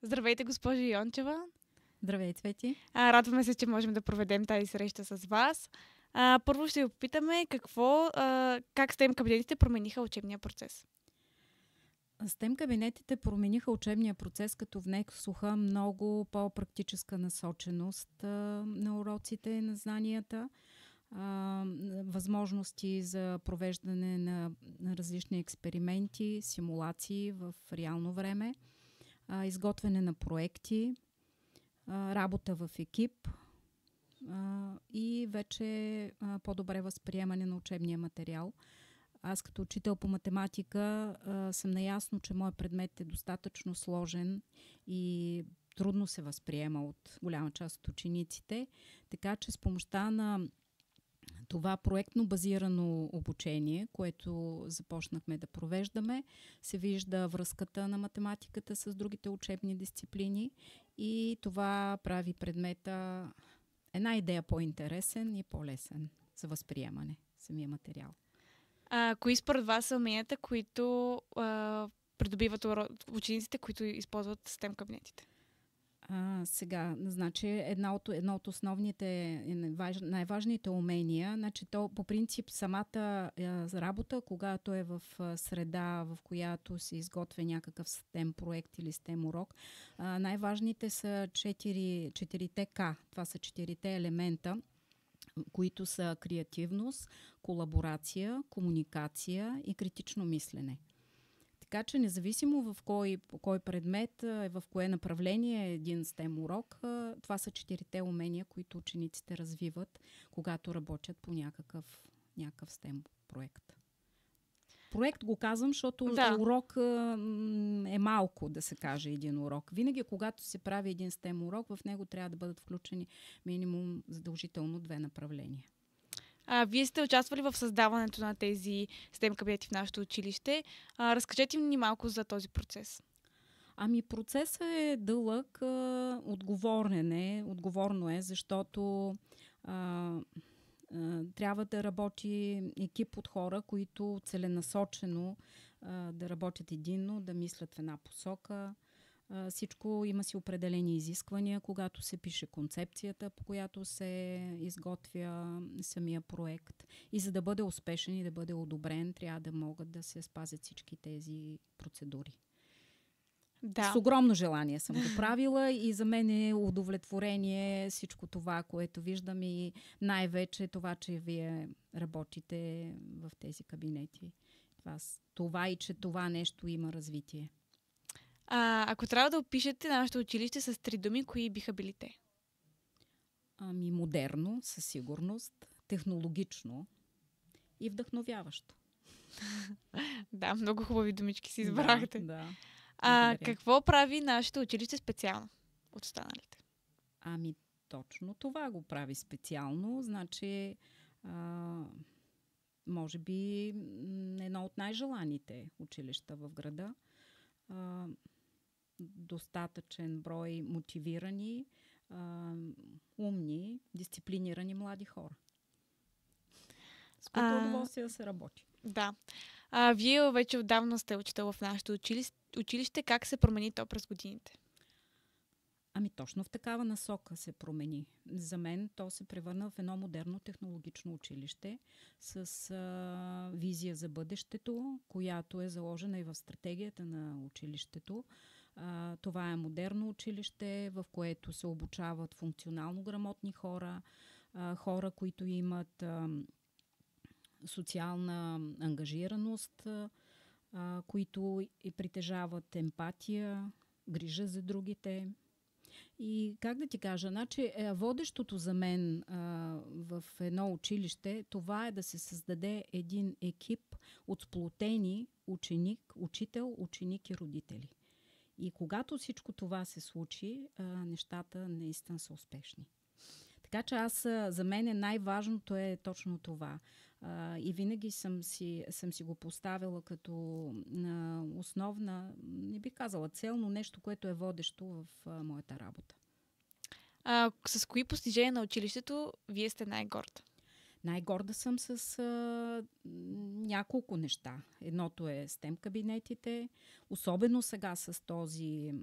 Здравейте, госпожо Йончева. Здравей, Цвети. Радваме се, че можем да проведем тази среща с вас. Първо ще ви попитаме как STEM кабинетите промениха учебния процес. STEM кабинетите промениха учебния процес, като внесоха много по-практическа насоченост на уроците, на знанията, възможности за провеждане на различни експерименти, симулации в реално време, изготвяне на проекти, работа в екип и вече по-добре възприемане на учебния материал. Аз като учител по математика съм наясно, че моят предмет е достатъчно сложен и трудно се възприема от голяма част от учениците, така че с помощта на това проектно базирано обучение, което започнахме да провеждаме, се вижда връзката на математиката с другите учебни дисциплини и това прави предмета една идея по-интересен и по-лесен за възприемане, самия материал. Кои според вас са уменията, които придобиват учениците, които използват STEM кабинетите? Сега, значи, едно от основните, най-важните умения, значи то по принцип самата работа, когато е в среда, в която се изготвя някакъв STEM проект или STEM урок, най-важните са четирите К. Това са четирите елемента, които са креативност, колаборация, комуникация и критично мислене. Така че независимо в кой предмет, в кое направление е един STEM урок, това са четирите умения, които учениците развиват, когато работят по някакъв STEM проект. Проект го казвам, защото урок е малко, да се каже, един урок. Винаги, когато се прави един STEM урок, в него трябва да бъдат включени минимум задължително 2 направления. Вие сте участвали в създаването на тези STEM кабинети в нашето училище. Разкажете ни малко за този процес. Процесът е дълъг, отговорно е, защото трябва да работи екип от хора, които целенасочено да работят единно, да мислят в една посока. Всичко има си определени изисквания, когато се пише концепцията, по която се изготвя самия проект. И за да бъде успешен и да бъде одобрен, трябва да могат да се спазят всички тези процедури. Да. С огромно желание съм го правила и за мен е удовлетворение всичко това, което виждам и най-вече това, че вие работите в тези кабинети. Това и че това нещо има развитие. Ако трябва да опишете нашето училище с 3 думи, кои биха били те? Модерно, със сигурност, технологично и вдъхновяващо. Да, много хубави думички си избрахте. Да. Какво прави нашето училище специално от останалите? Точно това го прави специално. Значи, може би едно от най-желаните училища в града. Достатъчен брой мотивирани, умни, дисциплинирани млади хора. С които удоволствие да се работи. Да. Вие вече отдавна сте учител в нашето училище. Как се промени то през годините? Точно в такава насока се промени. За мен то се превърна в едно модерно технологично училище с визия за бъдещето, която е заложена и в стратегията на училището. Това е модерно училище, в което се обучават функционално грамотни хора, хора, които имат социална ангажираност, които и притежават емпатия, грижа за другите. И как да ти кажа, значи водещото за мен в едно училище, това е да се създаде един екип от сплотени учител, ученик и родители. И когато всичко това се случи, нещата наистина са успешни. Така че за мен най-важното е точно това. И винаги съм си го поставила като основна, не бих казала цел, но нещо, което е водещо в моята работа. С кои постижения на училището вие сте най-горда? Най-горда съм с няколко неща. Едното е STEM кабинетите, особено сега с този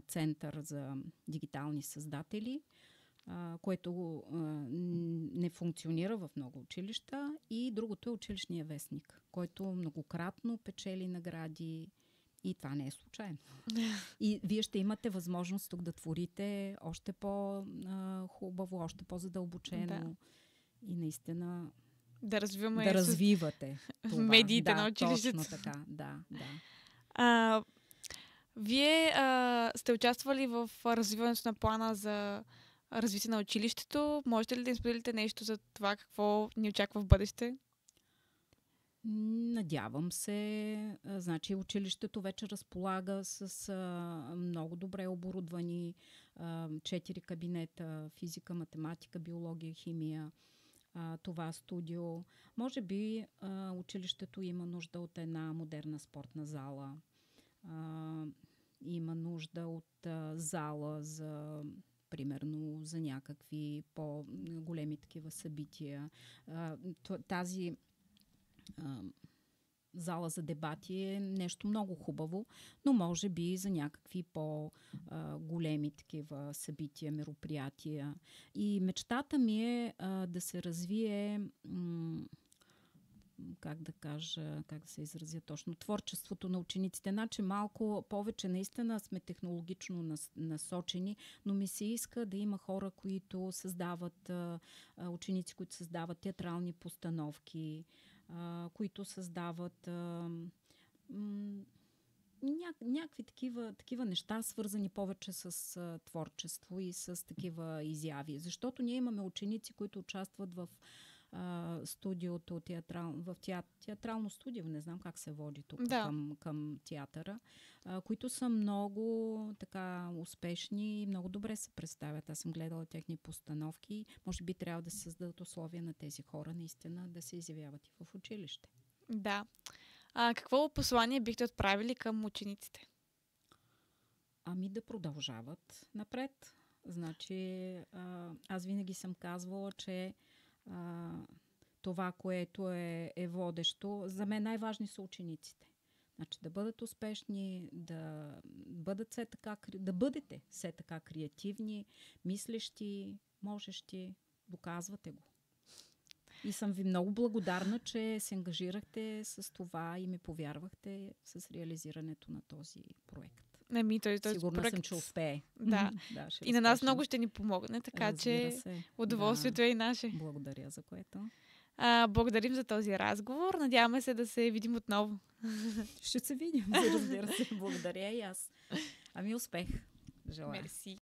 център за дигитални създатели, което не функционира в много училища. И другото е училищния вестник, който многократно печели награди. И това не е случайно. И вие ще имате възможност тук да творите още по-хубаво, още по-задълбочено. Да. И наистина да развивате това. Медиите на училището. Точно така, да. Вие сте участвали в развиването на плана за развитие на училището. Можете ли да споделите нещо за това, какво ни очаква в бъдеще? Надявам се. Значи училището вече разполага с много добре оборудвани 4 кабинета: физика, математика, биология, химия. Това студио. Може би училището има нужда от една модерна спортна зала. Има нужда от зала за примерно за някакви по-големи такива събития. Тази зала за дебати е нещо много хубаво, но може би за някакви по-големи такива събития, мероприятия. И мечтата ми е да се развие как да се изразя точно, творчеството на учениците. Значи малко повече наистина сме технологично насочени, но ми се иска да има хора, които създават, ученици, които създават театрални постановки, които създават някакви такива неща, свързани повече с творчество и с такива изяви. Защото ние имаме ученици, които участват в студиото, театрално студио, не знам как се води тук, към театъра, които са много така успешни и много добре се представят. Аз съм гледала техни постановки. Може би трябва да се създадат условия на тези хора наистина да се изявяват и в училище. Да. Какво послание бихте отправили към учениците? Да продължават напред. Значи, аз винаги съм казвала, че това, което е водещо, за мен най-важни са учениците. Значи да бъдат успешни, да бъдете все така креативни, мислещи, можещи, доказвате го. И съм ви много благодарна, че се ангажирахте с това и ми повярвахте с реализирането на този проект. Сигурна съм, че успее. Да. И на нас много ще ни помогне, така че удоволствието е и наше. Благодаря за което. Благодарим за този разговор. Надяваме се да се видим отново. Ще се видим, разбира се. Благодаря и аз. Успех. Желая. Мерси.